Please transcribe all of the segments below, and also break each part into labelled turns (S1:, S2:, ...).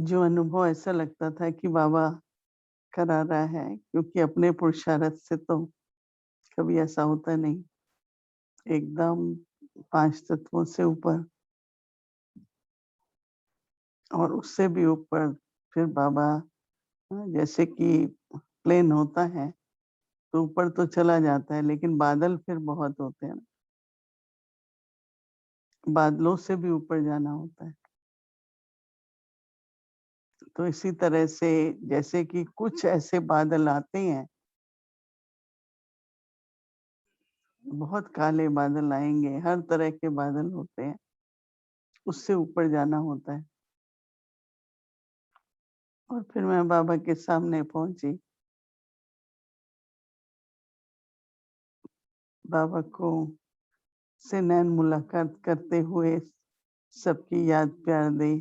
S1: जो अनुभव ऐसा लगता था कि बाबा करा रहा है, क्योंकि अपने पुरुषार्थ से तो कभी ऐसा होता नहीं। एकदम 5 तत्वों से ऊपर और उससे भी ऊपर फिर बाबा जैसे कि प्लेन होता है, तो ऊपर तो चला जाता है, लेकिन बादल फिर बहुत होते हैं ना, बादलों से भी ऊपर जाना होता है। तो इसी तरह से जैसे कि कुछ ऐसे बादल आते हैं, बहुत काले बादल आएँगे, हर तरह के बादल होते हैं, उससे ऊपर जाना होता है। और फिर मैं बाबा के सामने पहुँची, बाबा को से नैन मुलाकात करते हुए सबकी याद प्यार दी।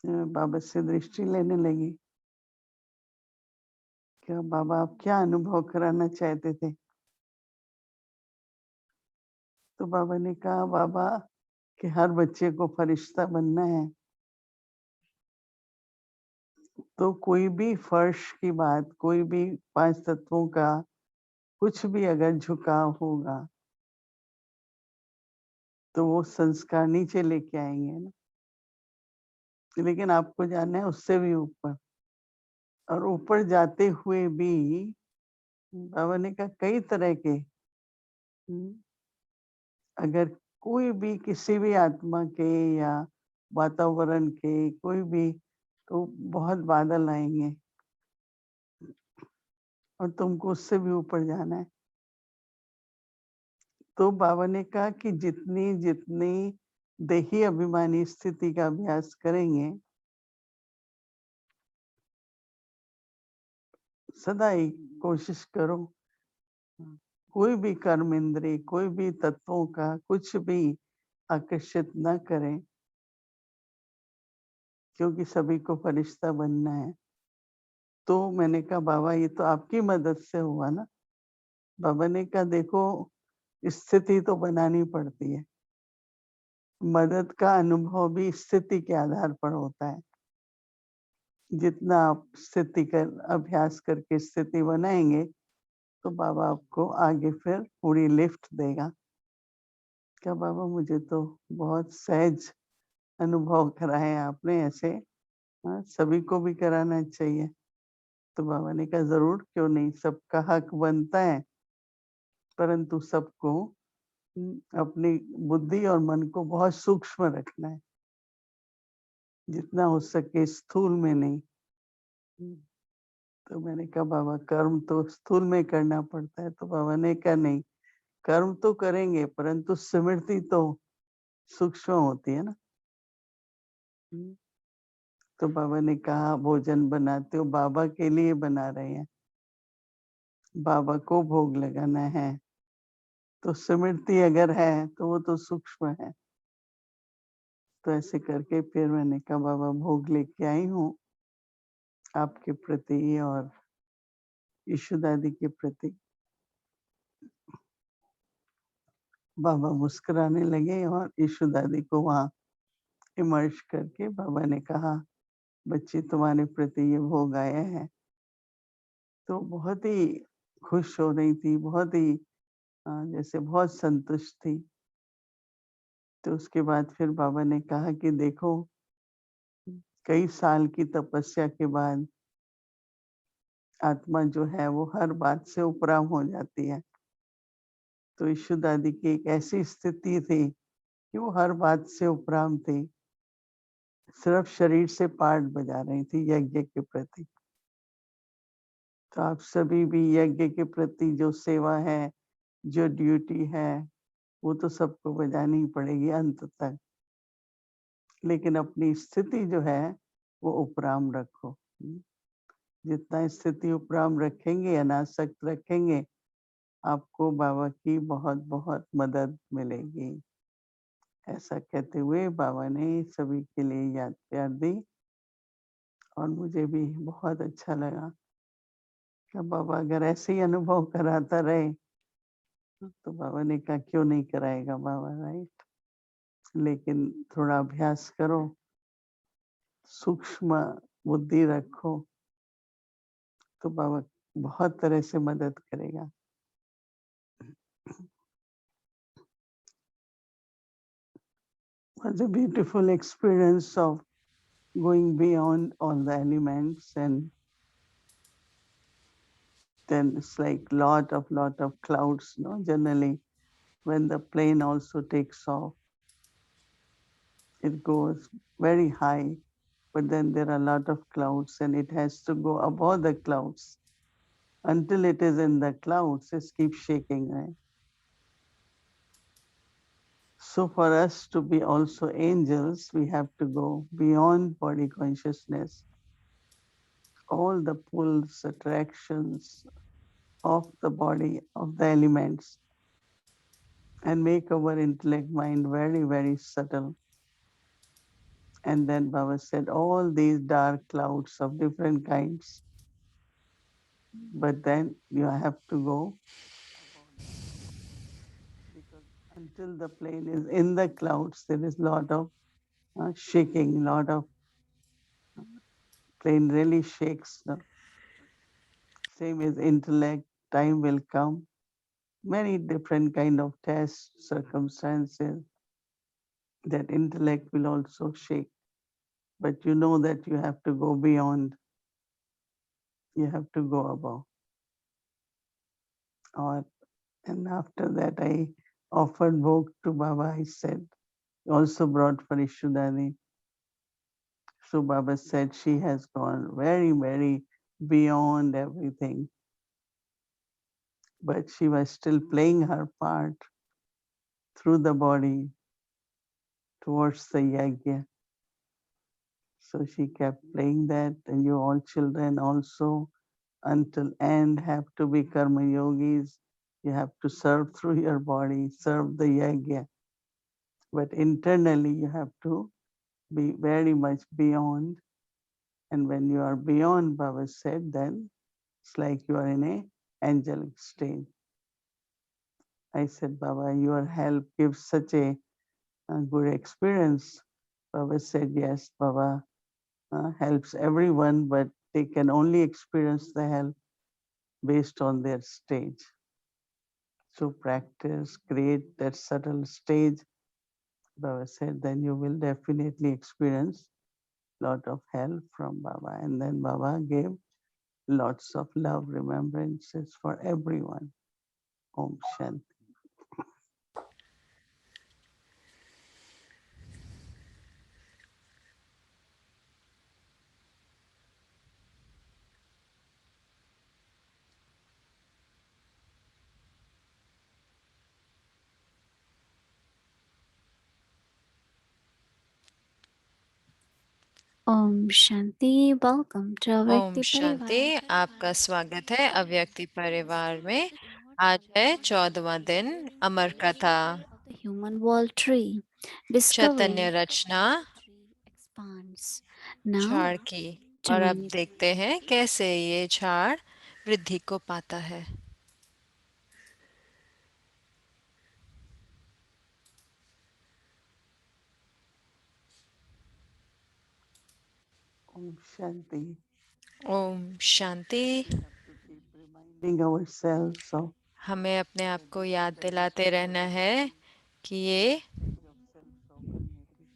S1: बाबा से दृष्टि लेने लगी, क्या बाबा आप क्या अनुभव कराना चाहते थे? तो बाबा ने कहा, बाबा कि हर बच्चे को फरिश्ता बनना है, तो कोई भी फर्श की बात, कोई भी 5 तत्वों का कुछ भी अगर झुकाव होगा, तो वो संस्कार नीचे लेके आएँगे ना। लेकिन आपको जाना है उससे भी ऊपर, और ऊपर जाते हुए भी बाबा ने कहा कई तरह के हुँ, अगर कोई भी किसी भी आत्मा के या वातावरण के कोई भी, तो बहुत बादल आएँगे और तुमको उससे भी ऊपर जाना है। तो बाबा ने कहा कि जितनी देही अभिमानी स्थिति का अभ्यास करेंगे, सदा ही कोशिश करो, कोई भी कर्म इंद्रिय, कोई भी तत्वों का कुछ भी आकर्षित ना करें, क्योंकि सभी को फरिश्ता बनना है। तो मैंने कहा बाबा ये तो आपकी मदद से हुआ ना। बाबा ने कहा देखो, स्थिति तो बनानी पड़ती है। मदद का अनुभव भी स्थिति के आधार पर होता है। जितना आप स्थिति का अभ्यास करके स्थिति बनाएँगे, तो बाबा आपको आगे फिर पूरी लिफ्ट देगा। क्या बाबा मुझे तो बहुत सहज अनुभव कराए आपने ऐसे, हाँ, सभी को भी कराना चाहिए। तो बाबा ने कहा ज़रूर, क्यों नहीं, सबका हक बनता है, परंतु सबको अपनी बुद्धि और मन को बहुत सूक्ष्म रखना है, जितना हो सके स्थूल में नहीं। हुँ, तो मैंने कहा बाबा कर्म तो स्थूल में करना पड़ता है, तो बाबा ने कहा नहीं, कर्म तो करेंगे परंतु स्मृति तो सूक्ष्म होती है ना। हुँ, तो बाबा ने कहा भोजन बनाते हो बाबा के लिए बना रहे हैं, बाबा को भोग लगाना है, तो स्मृति अगर है तो वो तो सूक्ष्म है। तो ऐसे करके फिर मैंने कहा बाबा भोग लेके आई हूँ आपके प्रति और यीशु दादी के प्रति। बाबा मुस्कुराने लगे और यीशु दादी को वहाँ इमर्ज करके बाबा ने कहा, बच्ची तुम्हारे प्रति ये भोग आया है। तो बहुत ही खुश हो रही थी, बहुत ही जैसे बहुत संतुष्ट थी। तो उसके बाद फिर बाबा ने कहा कि देखो, कई साल की तपस्या के बाद आत्मा जो है वो हर बात से उपराम हो जाती है। तो यीशु दादी की एक ऐसी स्थिति थी कि वो हर बात से उपराम थी, सिर्फ शरीर से पार्ट बजा रही थी यज्ञ के प्रति। तो आप सभी भी यज्ञ के प्रति जो सेवा है, जो ड्यूटी है, वो तो सबको बजानी ही पड़ेगी अंत तक। लेकिन अपनी स्थिति जो है, वो उपराम रखो। जितना स्थिति उपराम रखेंगे, अनासक्त रखेंगे, आपको बाबा की बहुत-बहुत मदद मिलेगी। ऐसा कहते हुए बाबा ने सभी के लिए याद प्यार दी और मुझे भी बहुत अच्छा लगा कि बाबा अगर ऐसे ही अनुभव कराता रहे, तो बाबा ने कहा क्यों नहीं कराएगा बाबा, राइट? लेकिन थोड़ा अभ्यास करो, सूक्ष्म बुद्धि रखो तो बाबा बहुत तरह से मदद करेगा। Was a beautiful experience of going beyond all the elements, and then it's like lot of clouds, no? Generally, when the plane also takes off, it goes very high, but then there are a lot of clouds and it has to go above the clouds. Until it is in the clouds, it keeps shaking, right? So for us to be also angels, we have to go beyond body consciousness, all the pulls, attractions of the body, of the elements, and make our intellect mind very, very subtle. And then Baba said, all these dark clouds of different kinds, but then you have to go above them. Because until the plane is in the clouds, there is lot of shaking, lot of plane really shakes. No? Same as intellect, time will come, many different kind of tests, circumstances, that intellect will also shake. But you know that you have to go beyond, you have to go above. Or and after that I offered book to Baba, I said, also brought for Ishudani. So Baba said she has gone very, very beyond everything. But she was still playing her part through the body towards the yajna. So she kept playing that, and you all children also until end have to be karma yogis. You have to serve through your body, serve the yajna. But internally you have to be very much beyond. And when you are beyond, Baba said, then it's like you are in a angelic state. I said, Baba, your help gives such a good experience. Baba said, yes, Baba helps everyone, but they can only experience the help based on their stage. So practice, create that subtle stage. Baba said, then you will definitely experience lot of help from Baba. And then Baba gave lots of love remembrances for everyone. Om Shanti.
S2: Om Shanti welcome to
S3: Om
S2: अव्यक्ति
S3: शांति।
S2: परिवार।
S3: आपका स्वागत है अव्यक्ति परिवार में। आज है 14वां दिन अमर कथा,
S2: The human world tree, discovering
S3: Chaitanya Rachna
S2: how the tree expands. Now,
S3: झाड़ की। और अब
S2: join
S3: देखते हैं कैसे ये झाड़ वृद्धि को पाता है।
S1: Om Shanti.
S3: Om Shanti.
S1: We have to keep reminding ourselves of
S3: हमें अपने आप
S1: the
S3: को याद
S1: dissatisfaction
S3: दिलाते रहना है कि ये
S1: of self-sovereignty.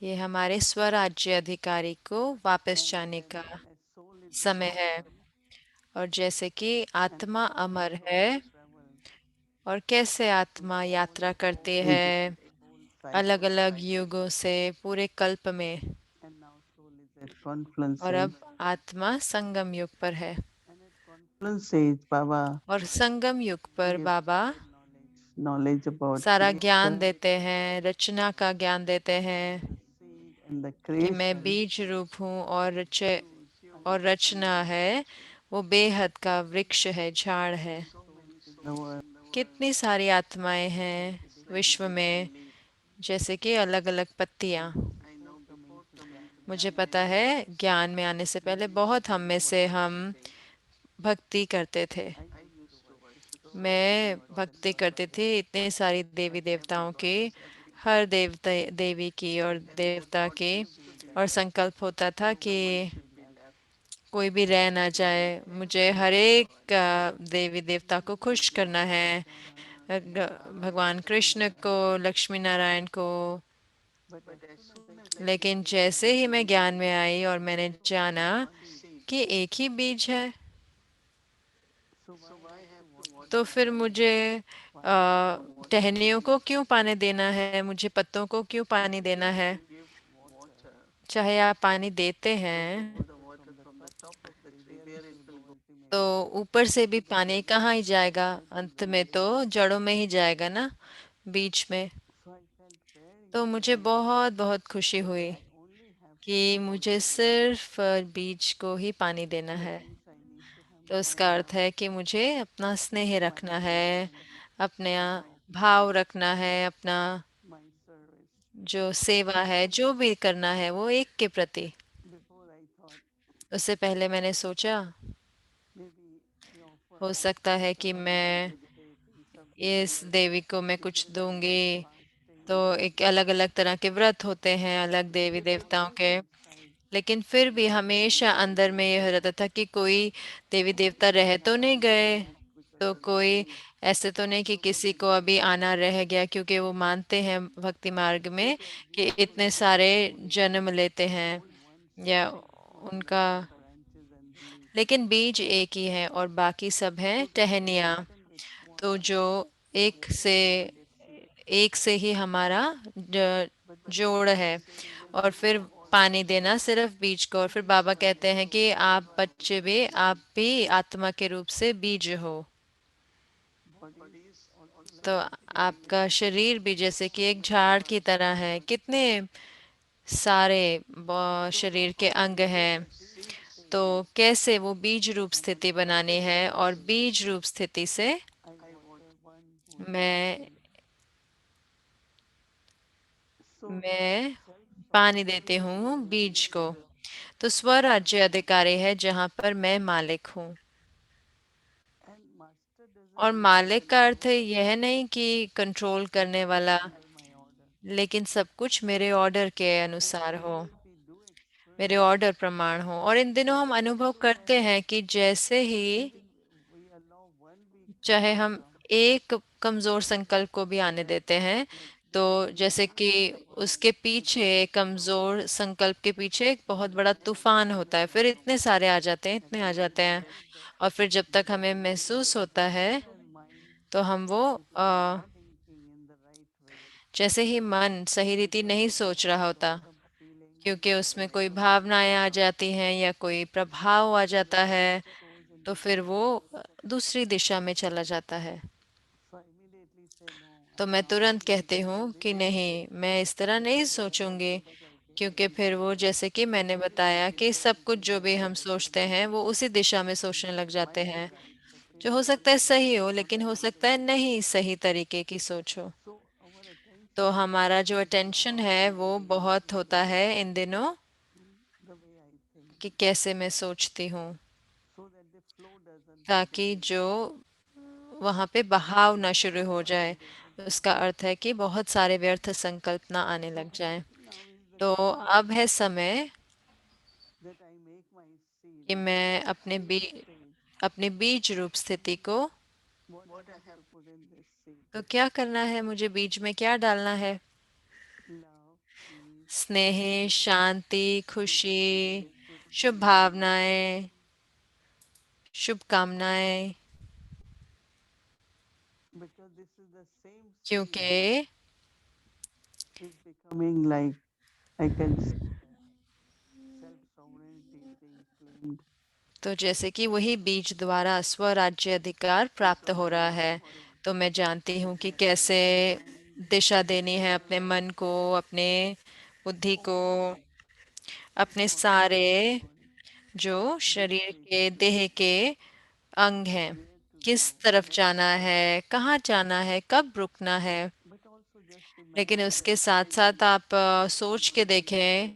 S3: ये हमारे स्वराज्य अधिकारी को वापस
S1: And
S3: जाने
S1: then
S3: का
S1: as soul is
S3: समय है।
S1: immortal
S3: और जैसे कि
S1: and
S3: आत्मा
S1: how
S3: अमर
S1: soul
S3: है
S1: travels
S3: और कैसे
S1: through
S3: आत्मा
S1: all
S3: यात्रा करती
S1: ages,
S3: है
S1: whole
S3: अलग
S1: cycle.
S3: अलग युगों से पूरे कल्प में।
S1: And now soul is at confluence
S3: और अब
S1: age.
S3: आत्मा संगम युग पर है।
S1: And at confluence age, Baba
S3: और संगम युग पर
S1: gives
S3: Baba
S1: the knowledge about
S3: सारा ज्ञान
S1: creator
S3: देते हैं, रचना का ज्ञान देते हैं
S1: the seed and the
S3: कि मैं
S1: creation
S3: बीज रूप हूँ और
S1: huge,
S3: और रचना
S1: unexplainable.
S3: है, वो बेहद का वृक्ष है, झाड़
S1: So
S3: है।
S1: many souls in the world.
S3: कितनी सारी आत्माएं हैं
S1: Like a
S3: विश्व
S1: different
S3: में,
S1: different leaf.
S3: जैसे कि अलग अलग पत्तियां।
S1: I know coming to
S3: मुझे
S1: Jnana
S3: पता
S1: Yoga,
S3: है ज्ञान में आने से पहले बहुत हम में से हम भक्ति करते थे।
S1: I used to worship so many
S3: मैं
S1: gods and
S3: भक्ति करती
S1: goddesses,
S3: थी इतनी सारी देवी
S1: but every
S3: देवताओं की,
S1: goddess, every
S3: हर
S1: god,
S3: देवता देवी की और
S1: and
S3: देवता की।
S1: to be
S3: और संकल्प होता था कि कोई भी रह ना जाए, मुझे हर एक देवी देवता को खुश करना है, भगवान कृष्ण को, लक्ष्मी नारायण को। लेकिन जैसे ही मैं ज्ञान में आई और मैंने जाना कि एक ही बीज है, तो फिर मुझे टहनियों को क्यों पानी देना है, मुझे पत्तों को क्यों पानी देना है। चाहे आप पानी देते हैं तो ऊपर से भी पानी कहाँ ही जाएगा, अंत में तो जड़ों में ही जाएगा ना, बीच में। तो मुझे बहुत बहुत खुशी हुई कि मुझे सिर्फ बीज को ही पानी देना है। तो इसका अर्थ है कि मुझे अपना स्नेह रखना है, अपना भाव रखना है, अपना जो सेवा है, जो भी करना है वो एक के प्रति। उससे पहले मैंने सोचा हो सकता है कि मैं इस देवी को मैं कुछ दूंगी, तो एक अलग अलग तरह के व्रत होते हैं अलग देवी देवताओं के। लेकिन फिर भी हमेशा अंदर में यह रहता था कि कोई देवी देवता रह तो नहीं गए, तो कोई ऐसे तो नहीं कि किसी को अभी आना रह गया, क्योंकि वो मानते हैं भक्ति मार्ग में कि इतने सारे जन्म लेते हैं या उनका, लेकिन बीज एक ही है और बाकी सब हैं टहनियाँ। तो जो एक से एक से ही हमारा जोड़ है। और फिर पानी देना सिर्फ बीज को। और फिर बाबा कहते हैं कि आप बच्चे भी, आप भी आत्मा के रूप से बीज हो। तो आपका शरीर भी जैसे कि एक झाड़ की तरह है, कितने सारे शरीर के अंग हैं। तो कैसे वो बीज रूप स्थिति बनानी है, और बीज रूप स्थिति से मैं मैं पानी देती हूँ बीज को। तो स्वराज्य अधिकारी है जहाँ पर मैं मालिक हूँ। और मालिक का अर्थ यह नहीं कि कंट्रोल करने वाला, लेकिन सब कुछ मेरे ऑर्डर के अनुसार हो, मेरे ऑर्डर प्रमाण हो। और इन दिनों हम अनुभव करते हैं कि जैसे ही चाहे हम एक कमजोर संकल्प को भी आने देते हैं, तो जैसे कि उसके पीछे, कमजोर संकल्प के पीछे एक बहुत बड़ा तूफान होता है, फिर इतने सारे आ जाते हैं, इतने आ जाते हैं। और फिर जब तक हमें महसूस होता है तो हम वो जैसे ही मन सही रीति नहीं सोच रहा होता, क्योंकि उसमें कोई भावनाएं आ जाती हैं या कोई प्रभाव आ जाता है, तो फिर वो दूसरी दिशा में चला जाता है। तो मैं तुरंत कहती हूँ कि नहीं, मैं इस तरह नहीं सोचूंगी, क्योंकि फिर वो जैसे कि मैंने बताया कि सब कुछ जो भी हम सोचते हैं वो उसी दिशा में सोचने लग जाते हैं, जो हो सकता है सही हो, लेकिन हो सकता है नहीं सही तरीके की सोच हो। तो हमारा जो अटेंशन है वो बहुत होता है इन दिनों कि कैसे मैं सोचती हूँ, ताकि जो वहाँ पे बहाव ना शुरू हो जाए। उसका अर्थ है कि बहुत सारे व्यर्थ संकल्प ना आने लग जाए। तो अब है समय कि मैं अपने बीज रूप स्थिति को, तो क्या करना है, मुझे बीज में क्या डालना है? स्नेह, शांति, खुशी, शुभ भावनाएं, शुभकामनाएं। क्योंकि
S1: coming like I can see self-sovereignty being claimed.
S3: तो जैसे कि वही बीज द्वारा स्वराज्य अधिकार प्राप्त हो रहा है, तो मैं जानती हूँ कि कैसे दिशा देनी है अपने मन को, अपने बुद्धि को, अपने सारे जो शरीर के, देह के अंग हैं, किस तरफ जाना है, कहाँ जाना है, कब रुकना है। लेकिन उसके साथ साथ आप सोच के देखें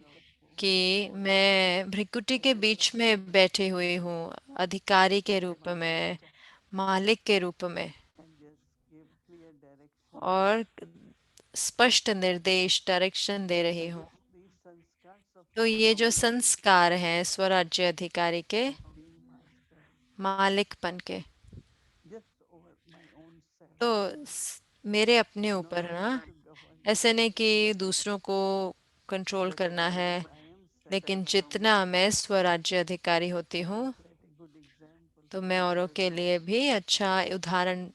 S3: कि मैं भृकुटी के बीच में बैठी हुई हूँ, अधिकारी के रूप में, मालिक के रूप में, और स्पष्ट निर्देश, डायरेक्शन दे रही हूँ। तो ये जो संस्कार हैं स्वराज्य अधिकारी के मालिकपन के, तो मेरे अपने ऊपर ना, ऐसे नहीं कि दूसरों को कंट्रोल करना है, लेकिन जितना मैं स्वराज्य अधिकारी होती हूँ तो मैं औरों के लिए भी अच्छा उदाहरण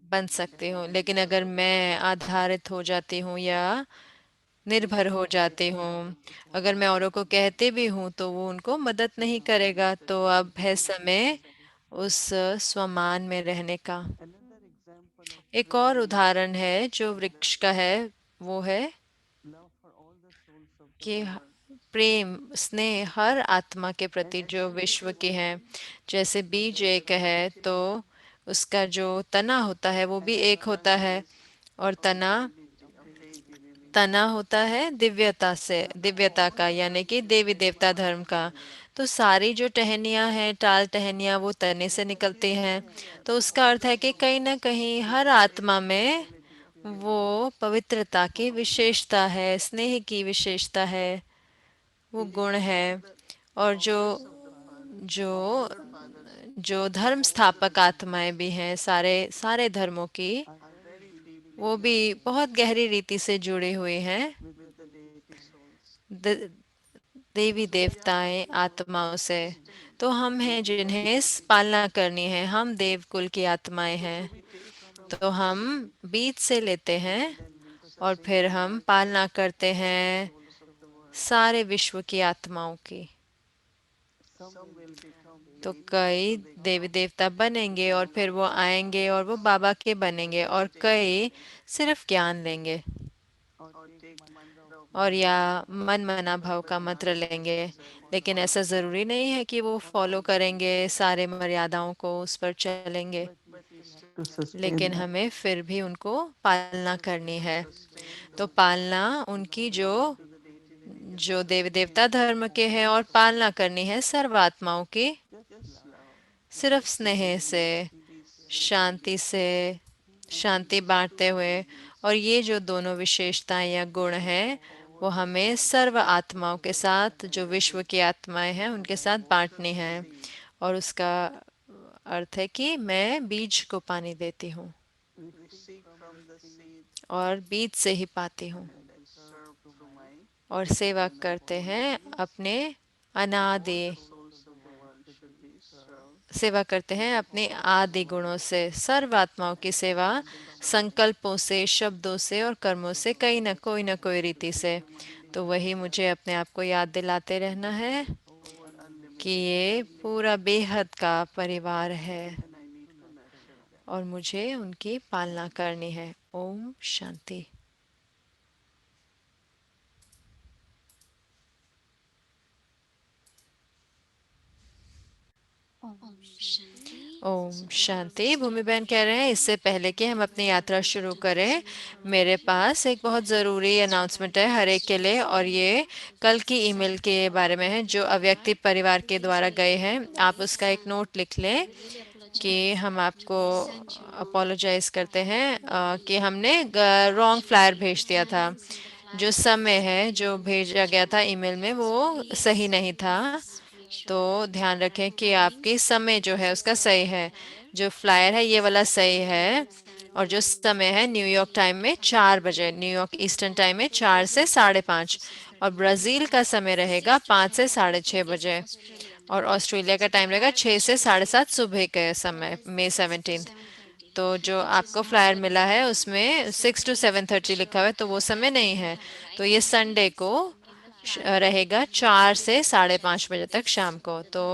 S3: बन सकती हूँ। लेकिन अगर मैं आधारित हो जाती हूँ या निर्भर हो जाती हूँ, अगर मैं औरों को कहती भी हूँ तो वो उनको मदद नहीं करेगा, तो अब है समय उस स्वमान में रहने का। एक और उदाहरण है जो वृक्ष का है, वो है कि प्रेम स्नेह हर आत्मा के प्रति जो विश्व की है। जैसे बीज एक है तो उसका जो तना होता है वो भी एक होता है, और तना तना होता है दिव्यता से, दिव्यता का, यानी कि देवी देवता धर्म का। तो सारी जो टहनियाँ हैं, टाल टहनियाँ, वो तने से निकलती हैं। तो उसका अर्थ है कि कहीं ना कहीं हर आत्मा में वो पवित्रता की विशेषता है, स्नेह की विशेषता है, वो गुण है। और जो जो जो धर्म स्थापक आत्माएं भी हैं सारे सारे धर्मों की, वो भी बहुत गहरी रीति से जुड़ी हुई हैं द- देवी देवताएं आत्माओं से। तो हम हैं जिन्हें पालना करनी है, हम देवकुल की आत्माएं हैं। तो हम बीज से लेते हैं और फिर हम पालना करते हैं सारे विश्व की आत्माओं की। तो कई देवी देवता बनेंगे और फिर वो आएंगे और वो बाबा के बनेंगे, और कई सिर्फ ज्ञान लेंगे और या मन मना भाव का मंत्र लेंगे। लेकिन ऐसा जरूरी नहीं है कि वो फॉलो करेंगे सारे मर्यादाओं को, उस पर चलेंगे,
S1: to sustain
S3: लेकिन
S1: that.
S3: हमें फिर भी उनको पालना करनी है। तो पालना उनकी जो जो देवी देवता धर्म के हैं, और पालना करनी है सर्वात्माओं की सिर्फ स्नेह से, शांति से, शांति बांटते हुए। और ये जो दोनों विशेषताएं या गुण हैं, वो हमें सर्व आत्माओं के साथ, जो विश्व की आत्माएं हैं उनके साथ बांटनी है। और उसका अर्थ है कि मैं बीज को पानी देती हूँ और बीज से ही पाती हूँ, और सेवा करते हैं अपने अनादि, सेवा करते हैं अपने आदि गुणों से। सर्व आत्माओं की सेवा संकल्पों से, शब्दों से और कर्मों से, कहीं ना कोई रीति से। तो वही मुझे अपने आप को याद दिलाते रहना है कि ये पूरा बेहद का परिवार है और मुझे उनकी पालना करनी है। ओम शांति। ओम शांति। भूमि बहन कह रहे हैं इससे पहले कि हम अपनी यात्रा शुरू करें, मेरे पास एक बहुत ज़रूरी अनाउंसमेंट है हर एक के लिए, और ये कल की ईमेल के बारे में है जो अव्यक्ति परिवार के द्वारा गए हैं। आप उसका एक नोट लिख लें कि हम आपको अपोलोजाइज करते हैं कि हमने रॉन्ग फ्लायर भेज दिया था। जो समय है जो भेजा गया था ईमेल में वो सही नहीं था, तो ध्यान रखें कि आपकी समय जो है उसका सही है। जो फ्लायर है ये वाला सही है, और जो समय है न्यूयॉर्क टाइम में 4 बजे, न्यूयॉर्क ईस्टर्न टाइम में 4 से 5:30, और ब्राज़ील का समय रहेगा 5 से 6:30 बजे, और ऑस्ट्रेलिया का टाइम रहेगा 6 से 7:30 सुबह के समय, May 17। तो जो आपको फ्लायर मिला है उसमें 6 to 7:30 लिखा हुआ है, तो वो समय नहीं है। तो ये संडे को रहेगा 4 से 5:30 बजे तक शाम को। तो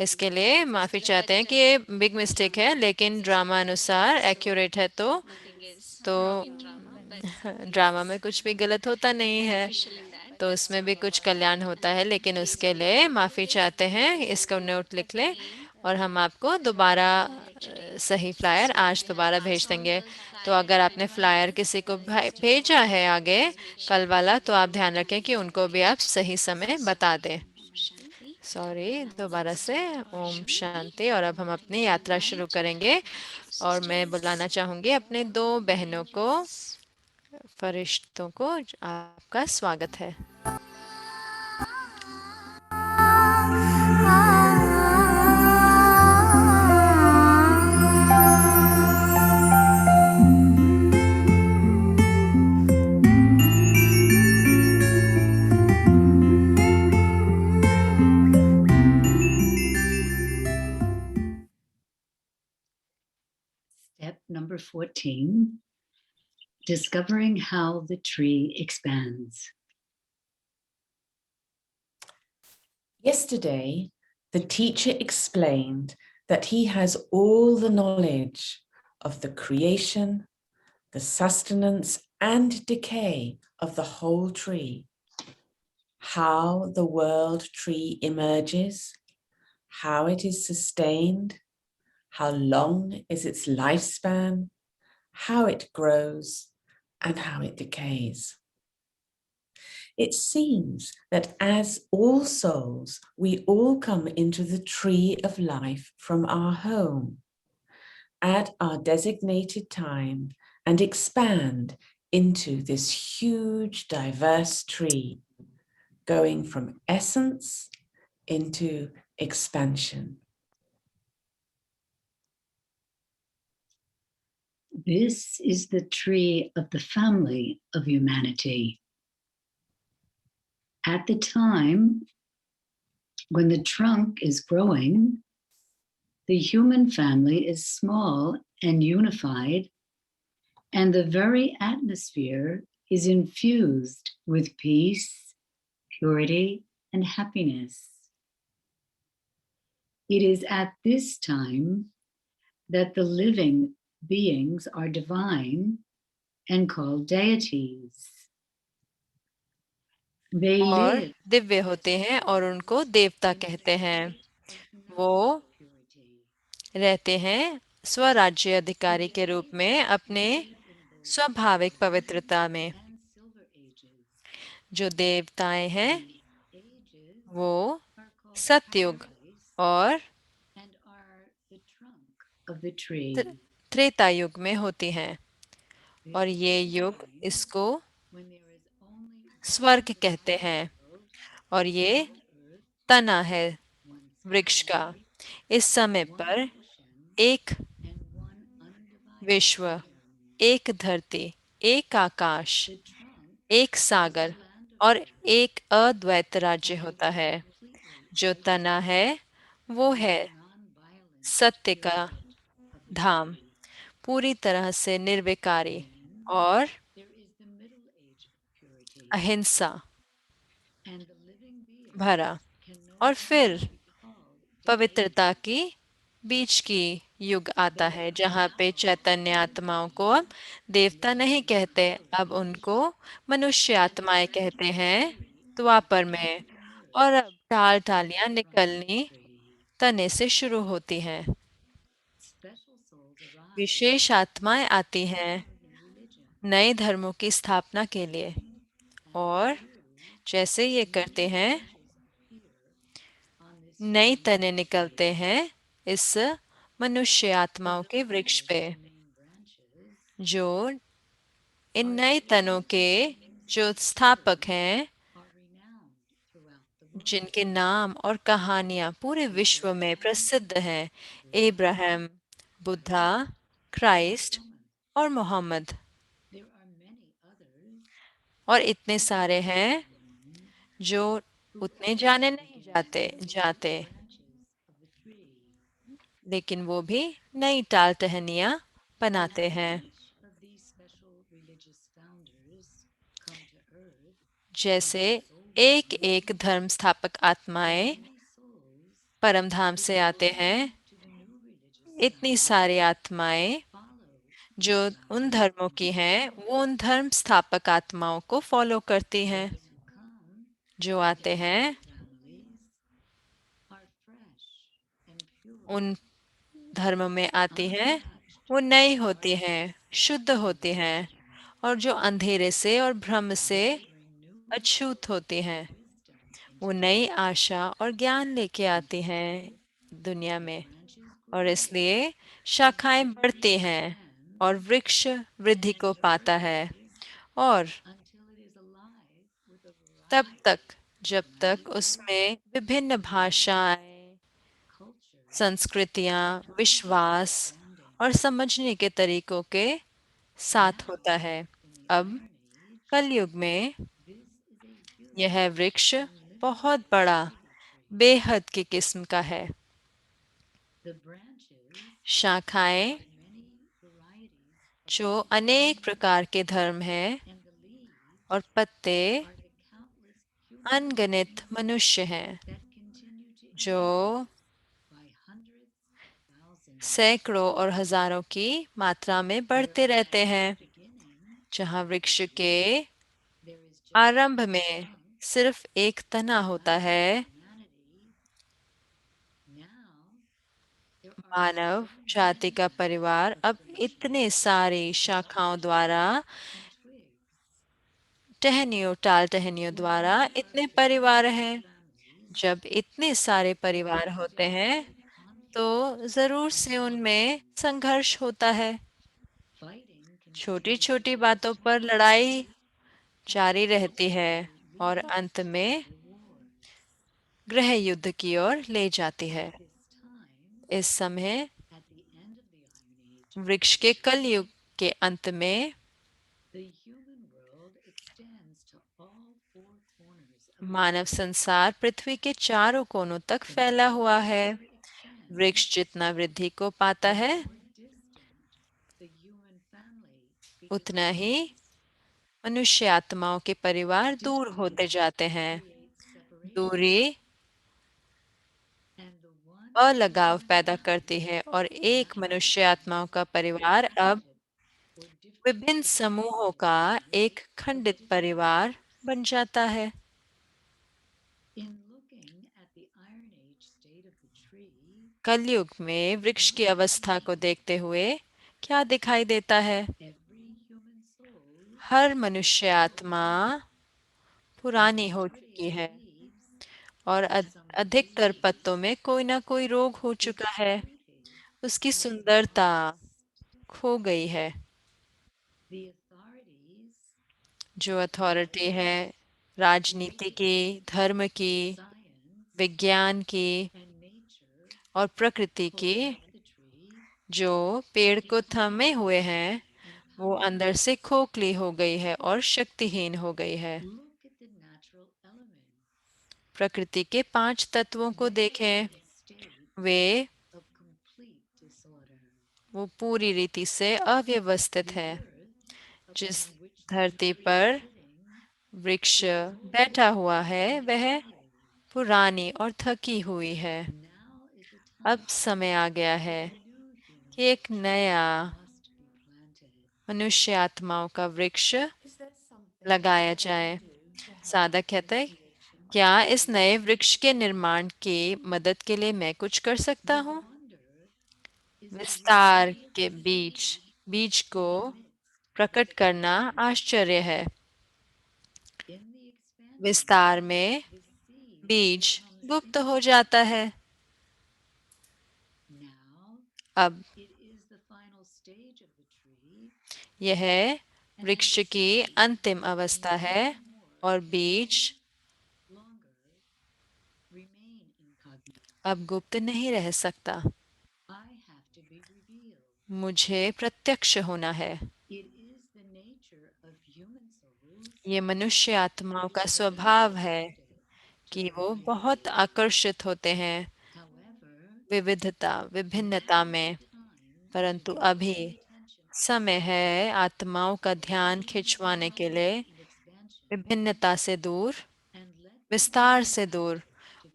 S3: इसके लिए माफ़ी चाहते हैं कि ये बिग मिस्टेक है, लेकिन ड्रामा अनुसार एक्यूरेट है। तो ड्रामा में कुछ भी गलत होता नहीं है, तो उसमें भी कुछ कल्याण होता है, लेकिन उसके लिए माफ़ी चाहते हैं। इसको नोट लिख लें, और हम आपको दोबारा सही फ्लायर आज दोबारा भेज देंगे। तो अगर आपने फ्लायर किसी को भेजा है आगे कल वाला, तो आप ध्यान रखें कि उनको भी आप सही समय बता दें। सॉरी, दोबारा से ओम शांति। और अब हम अपनी यात्रा शुरू करेंगे, और मैं बुलाना चाहूँगी अपने 2 बहनों को, फरिश्तों को। आपका स्वागत है।
S4: number 14, discovering how the tree expands.
S5: Yesterday, the teacher explained that he has all the knowledge of the creation, the sustenance and decay of the whole tree, how the world tree emerges, how it is sustained, how long is its lifespan, how it grows, and how it decays. It seems that as all souls, we all come into the tree of life from our home at our designated time and expand into this huge, diverse tree, going from essence into expansion.
S4: This is the tree of the family of humanity. At the time when the trunk is growing, the human family is small and unified, and the very atmosphere is infused with peace, purity, and happiness. It is at this time that the living beings are divine and called deities. They
S3: और
S4: live
S3: Divya होते हैं और उनको देवता कहते हैं। वो रहते हैं स्वराज्य अधिकारी के रूप में अपने स्वाभाविक पवित्रता में। जो देवताएं हैं वो सतयुग और त्रेता युग में होती हैं और ये युग इसको स्वर्ग कहते हैं और ये तना है वृक्ष का। इस समय पर एक विश्व, एक धरती, एक आकाश, एक सागर और एक अद्वैत राज्य होता है। जो तना है वो है सत्य का धाम, पूरी तरह से निर्विकारी और अहिंसा भरा। और फिर पवित्रता की बीच की युग आता है जहाँ पे चैतन्य आत्माओं को अब देवता नहीं कहते, अब उनको मनुष्य आत्माएं कहते हैं द्वापर में। और अब टाल टालियां निकलनी तने से शुरू होती हैं। विशेष आत्माएं आती हैं नए धर्मों की स्थापना के लिए और जैसे ये करते हैं नई तने निकलते हैं इस मनुष्य आत्माओं के वृक्ष पे, जो इन नए तनों के जो स्थापक हैं, जिनके नाम और कहानियां पूरे विश्व में प्रसिद्ध हैं, इब्राहिम, बुद्धा, क्राइस्ट और मोहम्मद। और इतने सारे हैं जो उतने जाने नहीं जाते, लेकिन वो भी नई टाल टहनियां बनाते हैं। जैसे एक एक धर्म स्थापक आत्माएं परमधाम से आते हैं, इतनी सारी आत्माएं जो उन धर्मों की हैं वो उन धर्म स्थापक आत्माओं को फॉलो करती हैं। जो आते हैं उन धर्म में आती हैं, वो नई होती हैं, शुद्ध होती हैं और जो अंधेरे से और भ्रम से अछूत होती हैं, वो नई आशा और ज्ञान लेके आती हैं दुनिया में। और इसलिए शाखाएं बढ़ती हैं और वृक्ष वृद्धि को पाता है और तब तक जब तक उसमें विभिन्न भाषाएं, संस्कृतियां, विश्वास और समझने के तरीकों के साथ होता है। अब कलयुग में यह वृक्ष बहुत बड़ा, बेहद की किस्म का है। शाखाएं जो अनेक प्रकार के धर्म हैं, और पत्ते अनगिनत मनुष्य हैं जो सैकड़ों और हजारों की मात्रा में बढ़ते रहते हैं। जहाँ वृक्ष के आरंभ में सिर्फ एक तना होता है, मानव जाति का परिवार अब इतने सारी शाखाओं द्वारा, टहनियों टाल टहनियों द्वारा इतने परिवार हैं। जब इतने सारे परिवार होते हैं तो जरूर से उनमें संघर्ष होता है। छोटी छोटी बातों पर लड़ाई जारी रहती है और अंत में गृह युद्ध की ओर ले जाती है। इस समय वृक्ष के कलयुग के अंत में मानव संसार पृथ्वी के चारों कोनों तक फैला हुआ है। वृक्ष जितना वृद्धि को पाता है, उतना ही मनुष्य आत्माओं के परिवार दूर होते जाते हैं। दूरी अलगाव पैदा करती है और एक मनुष्य आत्माओं का परिवार अब विभिन्न समूहों का एक खंडित परिवार बन जाता है। कलयुग में वृक्ष की अवस्था को देखते हुए क्या दिखाई देता है? हर मनुष्य आत्मा पुरानी हो चुकी है और अधिकतर पत्तों में कोई ना कोई रोग हो चुका है। उसकी सुंदरता खो गई है। जो अथॉरिटी है, राजनीति की, धर्म की, विज्ञान की और प्रकृति की, जो पेड़ को थमे हुए हैं, वो अंदर से खोखली हो गई है और शक्तिहीन हो गई है। प्रकृति के 5 तत्वों को देखें, वो पूरी रीति से अव्यवस्थित है। जिस धरती पर वृक्ष बैठा हुआ है वह पुरानी और थकी हुई है। अब समय आ गया है कि एक नया मनुष्य आत्माओं का वृक्ष लगाया जाए। साधक कहते हैं, क्या इस नए वृक्ष के निर्माण की मदद के लिए मैं कुछ कर सकता हूँ? विस्तार के बीज को प्रकट करना आश्चर्य है। विस्तार में बीज गुप्त हो जाता है। अब यह वृक्ष की अंतिम अवस्था है और बीज अब गुप्त नहीं रह सकता। मुझे प्रत्यक्ष होना है। ये मनुष्य आत्माओं का स्वभाव है कि वो बहुत आकर्षित होते हैं विभिन्नता में, परंतु अभी समय है आत्माओं का ध्यान खिंचवाने के लिए विभिन्नता से दूर, विस्तार से दूर,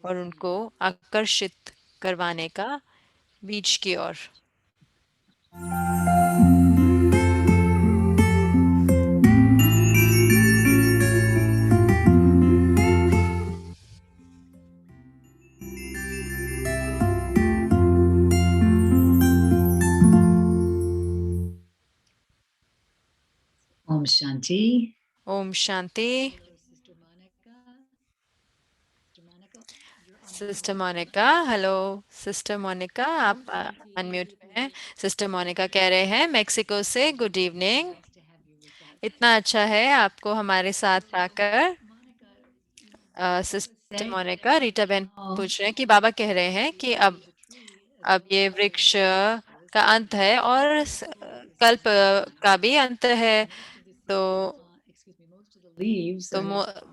S3: और उनको आकर्षित करवाने का बीज की ओर।
S4: Om Shanti.
S3: Om Shanti. Sister Monika, hello sister Monika, आप अनम्यूट हैं। सिस्टर मोनिका कह रहे हैं मेक्सिको से, गुड इवनिंग। इतना अच्छा है आपको हमारे साथ पाकर। सिस्टर मोनिका, रीटा बहन पूछ रहे हैं कि बाबा कह रहे हैं कि अब ये वृक्ष का अंत है और कल्प का भी अंत है। तो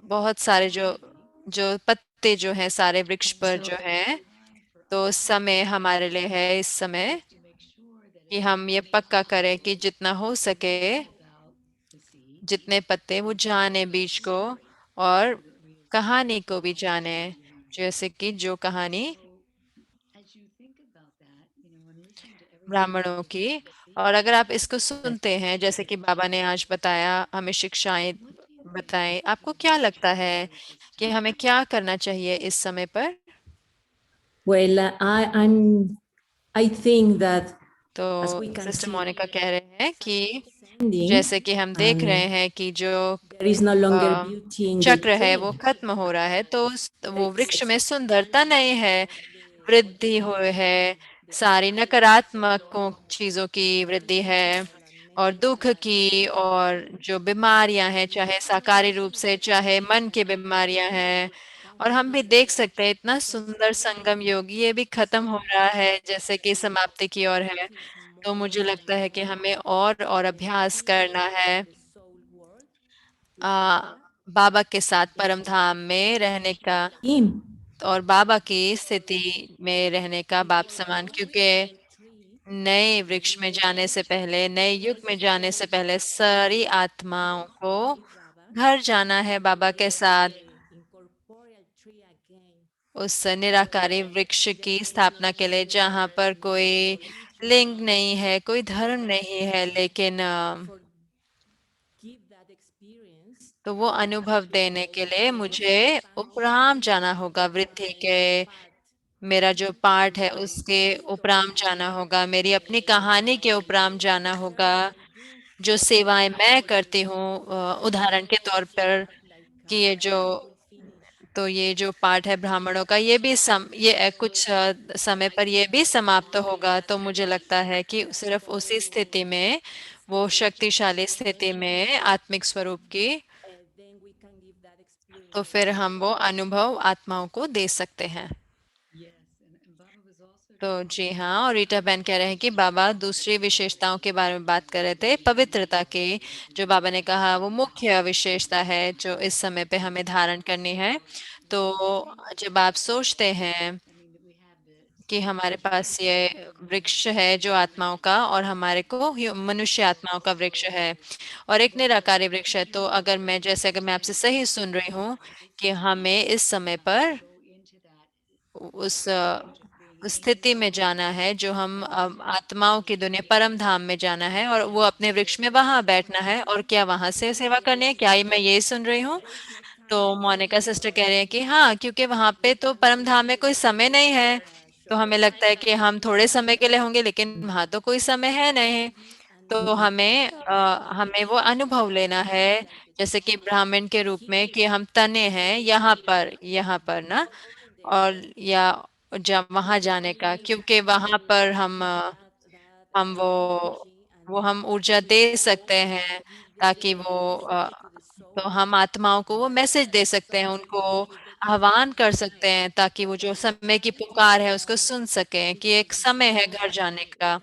S3: बहुत सारे जो पत्ते जो हैं सारे वृक्ष पर जो हैं, तो समय हमारे लिए है इस समय कि हम ये पक्का करें कि जितना हो सके जितने पत्ते वो जाने बीज को और कहानी को भी जाने, जैसे कि जो कहानी ब्राह्मणों की। और अगर आप इसको सुनते हैं जैसे कि बाबा ने आज बताया, हमें शिक्षाएं बताएं, आपको क्या लगता है कि हमें क्या करना चाहिए इस समय पर?
S6: Well, I think that
S3: तो
S6: as we can
S3: sister
S6: see,
S3: Monica कह रहे हैं कि
S6: ending,
S3: जैसे कि हम देख रहे
S6: and
S3: हैं कि जो
S6: there is no longer beauty in the
S3: चक्र है वो
S6: tree.
S3: खत्म हो रहा है, तो
S6: There
S3: वो
S6: is
S3: वृक्ष में सुंदरता नहीं है, वृद्धि हुई है, सारी नकारात्मक चीजों की वृद्धि है और दुख की, और जो बीमारियां हैं चाहे साकारी रूप से चाहे मन की बीमारियां हैं। और हम भी देख सकते हैं इतना सुंदर संगम योग ये भी खत्म हो रहा है, जैसे कि समाप्ति की ओर है। तो मुझे लगता है कि हमें और अभ्यास करना है बाबा के साथ परम धाम में रहने का
S6: him.
S3: और बाबा की स्थिति में रहने का बाप समान, क्योंकि नए वृक्ष में जाने से पहले, नए युग में जाने से पहले सारी आत्माओं को घर जाना है बाबा के साथ, उस निराकारी वृक्ष की स्थापना के लिए, जहाँ पर कोई लिंग नहीं है, कोई धर्म नहीं है, लेकिन तो वो अनुभव देने के लिए मुझे उपराम जाना होगा, वृद्धि के मेरा जो पार्ट है उसके उपराम जाना होगा, मेरी अपनी कहानी के उपराम जाना होगा, जो सेवाएं मैं करती हूँ। उदाहरण के तौर पर कि ये जो पाठ है ब्राह्मणों का, ये भी कुछ समय पर ये भी समाप्त होगा। तो मुझे लगता है कि सिर्फ उसी स्थिति में, वो शक्तिशाली स्थिति में आत्मिक स्वरूप की, तो फिर हम वो अनुभव आत्माओं को दे सकते हैं। तो जी हाँ, और रीटा बहन कह रहे हैं कि बाबा दूसरी विशेषताओं के बारे में बात कर रहे थे, पवित्रता की, जो बाबा ने कहा वो मुख्य विशेषता है जो इस समय पे हमें धारण करनी है। तो जब आप सोचते हैं कि हमारे पास ये वृक्ष है जो आत्माओं का, और हमारे को मनुष्य आत्माओं का वृक्ष है और एक निराकारी वृक्ष है, तो अगर मैं आपसे सही सुन रही हूँ कि हमें इस समय पर उस स्थिति में जाना है जो हम आत्माओं की दुनिया परम धाम में जाना है, और वो अपने वृक्ष में वहां बैठना है, और क्या वहां से सेवा करनी है? क्या मैं यही सुन रही हूँ? तो मोनिका सिस्टर कह रहे हैं कि हाँ, क्योंकि वहां पे तो परम धाम में कोई समय नहीं है, तो हमें लगता है कि हम थोड़े समय के लिए होंगे, लेकिन वहां तो कोई समय है नहीं। तो हमें वो अनुभव लेना है, जैसे कि ब्राह्मण के रूप में कि हम तने हैं यहाँ पर ना, और या जब वहां जाने का, क्योंकि वहां पर हम वो हम ऊर्जा दे सकते हैं, ताकि तो हम आत्माओं को वो मैसेज दे सकते हैं, उनको आह्वान कर सकते हैं, ताकि वो जो समय की पुकार है उसको सुन सकें कि एक समय है घर जाने का।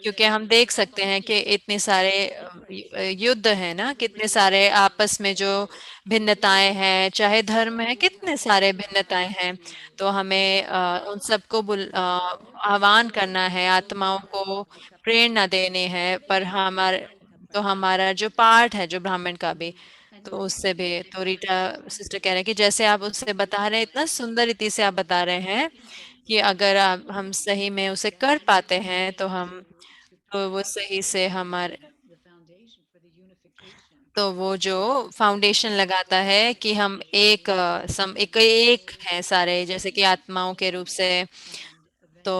S3: क्योंकि हम देख सकते हैं कि इतने सारे युद्ध है ना, कितने सारे आपस में जो भिन्नताएं हैं, चाहे धर्म है, कितने सारे भिन्नताएं हैं। तो हमें उन सबको आह्वान करना है, आत्माओं को प्रेरणा देनी है, पर हमारा जो पार्ट है जो ब्राह्मण का भी, तो उससे भी, तो रीटा सिस्टर कह रहे हैं कि जैसे आप उससे बता रहे हैं, इतना सुंदर रीति से आप बता रहे हैं कि अगर हम सही में उसे कर पाते हैं, तो वो सही से हमारे, तो वो जो फाउंडेशन लगाता है कि हम एक हैं सारे, जैसे कि आत्माओं के रूप से। तो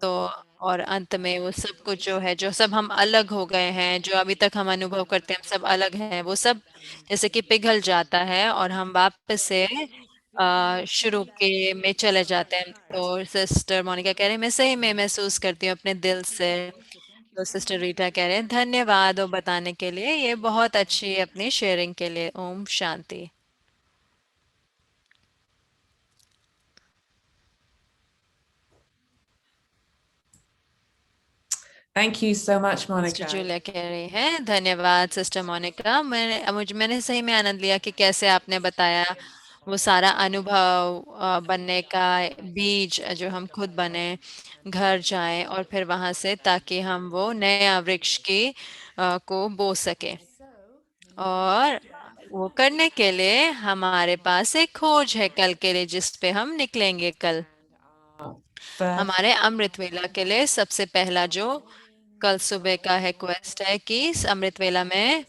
S3: तो और अंत में वो सब कुछ जो है, जो सब हम अलग हो गए हैं, जो अभी तक हम अनुभव करते हैं हम सब अलग हैं, वो सब जैसे कि पिघल जाता है और हम वापस से शुरू के में चले जाते हैं। तो सिस्टर मोनिका कह रहे हैं मैं सही में महसूस करती हूँ अपने दिल से। तो सिस्टर रीटा कह रहे हैं धन्यवाद वो बताने के लिए, ये बहुत अच्छी अपनी शेयरिंग के लिए। Om Shanti.
S5: Thank you so much,
S3: sister
S5: Monica.
S3: Julia कह रही है धन्यवाद सिस्टर मोनिका, मैंने सही में आनंद लिया कि कैसे आपने बताया वो सारा अनुभव बनने का बीज जो हम खुद बने, घर जाएं और फिर वहां से ताकि हम वो नया वृक्ष को बो सके। और वो करने के लिए हमारे पास एक खोज है कल के लिए, जिस पे हम निकलेंगे कल हमारे अमृत वेला के लिए। सबसे पहला जो कल सुबह का है क्वेस्ट है कि इस अमृत वेला में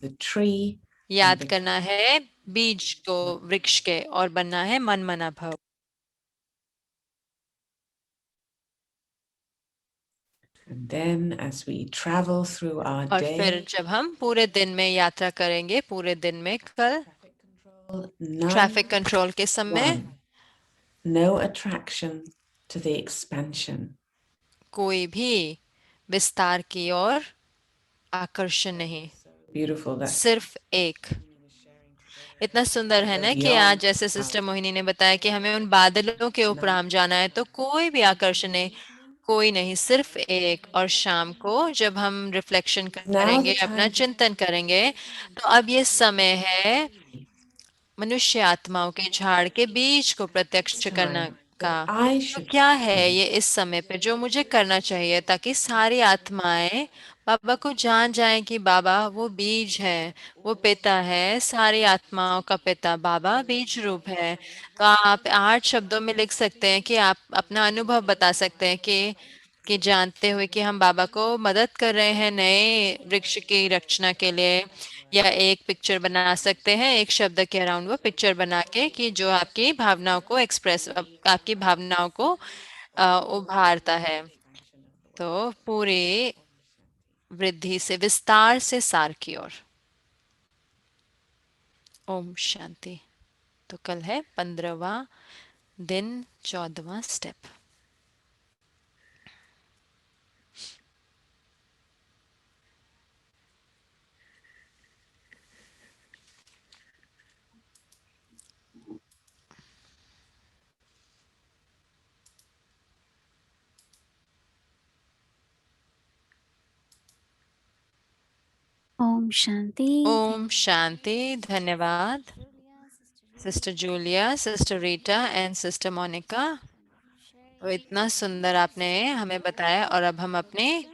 S5: the tree
S3: याद करना है बीज को वृक्ष के और बनना है मन मना भव।
S5: and then as we travel through our
S3: और फिर
S5: day,
S3: जब हम पूरे दिन में यात्रा करेंगे, पूरे दिन में कल ट्रैफिक कंट्रोल के समय
S5: no attraction to the expansion,
S3: कोई भी विस्तार की ओर आकर्षण नहीं,
S5: beautiful that
S3: सिर्फ एक। इतना सुंदर है ना कि आज जैसे सिस्टर मोहिनी ने बताया कि हमें उन बादलों के ऊपर हम जाना है, तो कोई भी आकर्षण नहीं, कोई नहीं, सिर्फ एक। और शाम को जब हम रिफ्लेक्शन करेंगे, अपना चिंतन करेंगे, तो अब ये समय है मनुष्य आत्माओं के झाड़ के बीज को प्रत्यक्ष करना का। तो क्या है ये इस समय पे जो मुझे करना चाहिए ताकि सारी आत्माएं बाबा को जान जाएं कि बाबा वो बीज है, वो पिता है, सारी आत्माओं का पिता बाबा बीज रूप है। तो आप 8 शब्दों में लिख सकते हैं कि आप अपना अनुभव बता सकते हैं कि जानते हुए कि हम बाबा को मदद कर रहे हैं नए वृक्ष की रचना के लिए। या एक पिक्चर बना सकते हैं, एक शब्द के अराउंड वो पिक्चर बना के कि जो आपकी भावनाओं को आपकी भावनाओं को उभारता है। तो पूरी वृद्धि से, विस्तार से सार की ओर। ओम शांति। तो कल है 15वां दिन, 14वां स्टेप।
S2: ओम शांति।
S3: ओम शांति। धन्यवाद sister Julia, sister Rita and sister Monica. तो इतना सुंदर आपने हमें बताया और अब हम अपनी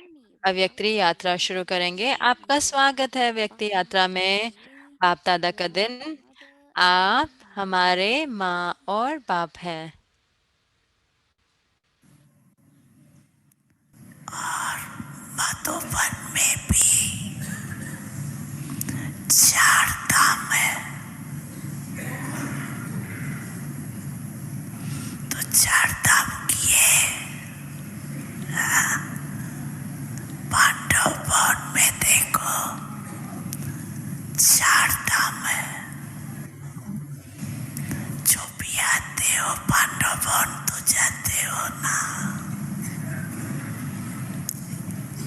S3: अव्यक्ति यात्रा शुरू करेंगे। आपका स्वागत है व्यक्ति यात्रा में। बाप दादा का दिन। आप हमारे माँ और बाप हैं।
S7: और मधुबन में भी 4 धाम है। तो 4 धाम किए। पांडव भवन में देखो 4 धाम है। जो भी आते हो पांडव भवन तो जाते हो ना।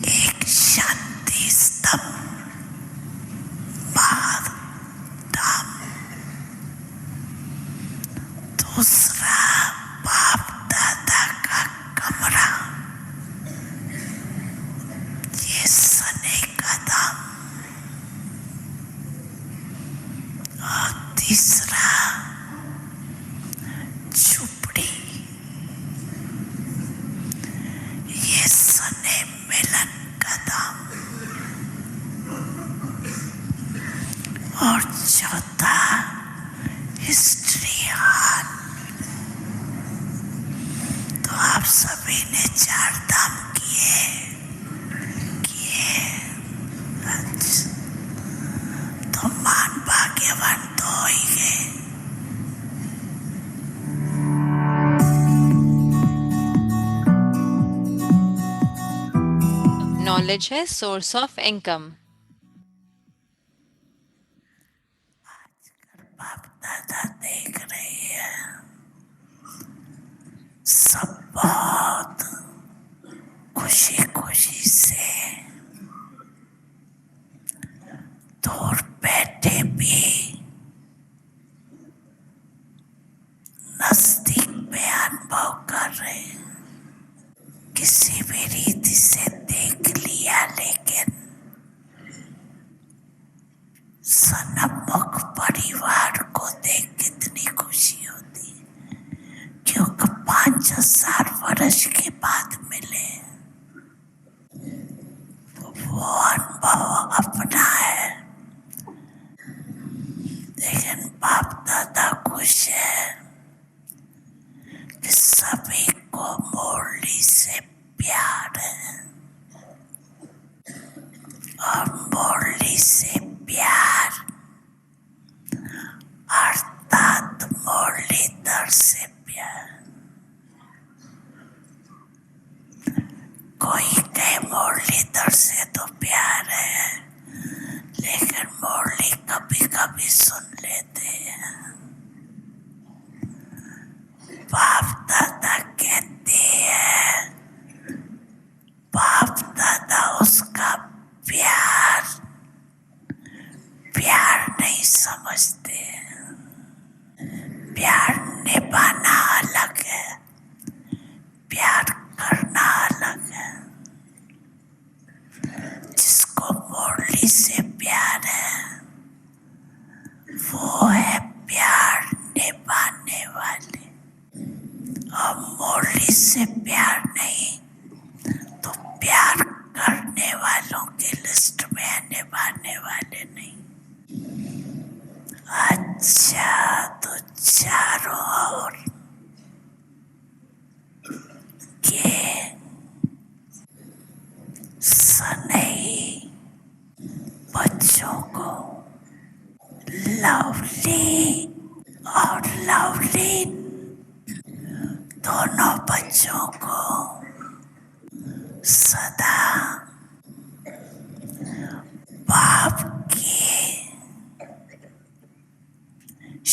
S7: एक शांति स्तंभ धाम, दूसरा बाप दादा का कमरा, ये सने का धाम, और तीसरा झुपड़ी, ये सने मिलन का धाम, और चौथा हिस्ट्री हॉल। तो आप सभी ने 4 धाम किए। अच्छा, तो मान भाग्यवान तो हो ही गए।
S3: नॉलेज है सोर्स ऑफ इनकम।
S7: बाप दादा देख रही है, सब बहुत खुशी खुशी से दूर बैठे भी नजदीक में अनुभव कर रहे हैं। किसी भी रीति से देख लिया, लेकिन सन्मुख परिवार को देख कितनी कोई कहे मुरलीधर से तो प्यार है, लेकिन मुरली कभी कभी सुन लेते हैं। बाप दादा कहते हैं, बाप दादा उसका प्यार नहीं समझते। प्यार निभाना अलग है, प्यार करना अलग है। जिसको मुरली से प्यार है, वो है प्यार निभाने वाले। और मुरली से प्यार नहीं तो प्यार करने वालों की लिस्ट में है, निभाने वाले नहीं। अच्छा, तो चारों ओर के सनई बच्चों को लवली और लवलीन दोनों बच्चों को सदा बाप की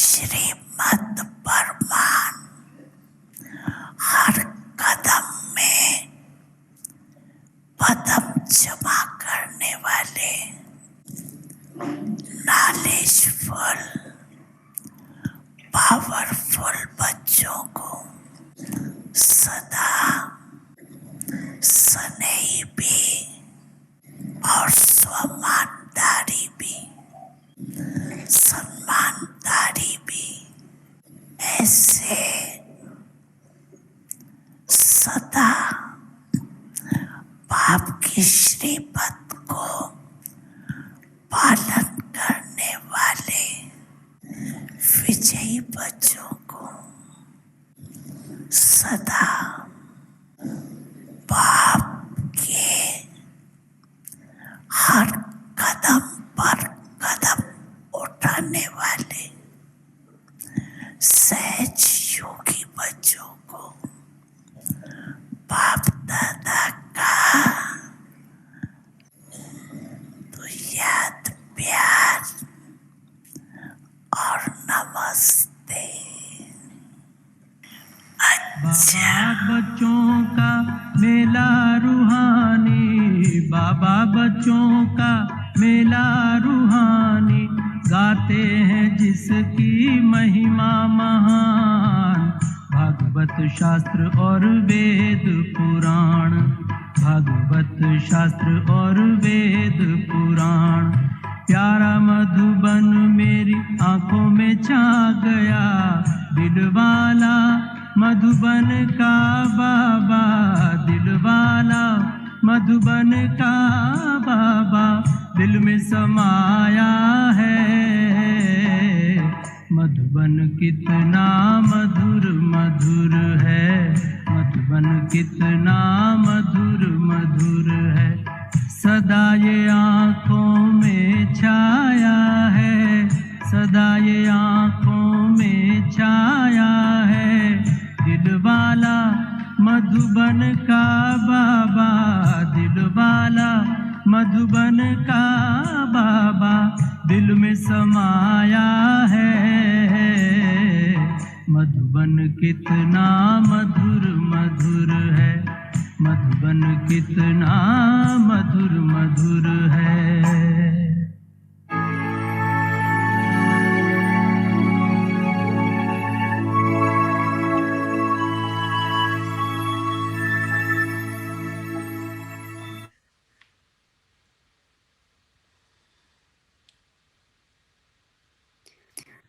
S7: श्रीमत फरमान हर कदम में कदम जमा करने वाले नॉलेजफुल पावरफुल बच्चों को सदा स्नेही भी और सम्मानदारी भी ऐसे सदा बाप की श्रीमत को पालन करने वाले विजयी बच्चों को सदा बाप के हर कदम पर कदम उठाने वाले सहज योगी बच्चों को बाप दादा का तो याद, प्यार और नमस्ते।
S8: बाबा बच्चों का मेला रूहानी, बाबा बच्चों का मेला रूहानी, गाते हैं जिसकी महिमा महान। भागवत शास्त्र और वेद पुराण, भागवत शास्त्र और वेद पुराण। प्यारा मधुबन मेरी आंखों में छा गया, दिलवाला मधुबन का बाबा, दिलवाला मधुबन का बाबा दिल में समाया है। मधुबन कितना मधुर मधुर है, मधुबन कितना मधुर मधुर है। सदा ये आँखों में छाया है, सदा ये आँखों में छाया है। दिलवाला मधुबन का बाबा, दिलवाला मधुबन का बाबा दिल में समाया है। मधुबन कितना मधुर मधुर है, मधुबन कितना मधुर मधुर है।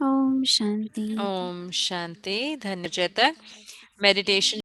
S2: ओम शांति।
S3: ओम शांति। धन्य चेतक। मेडिटेशन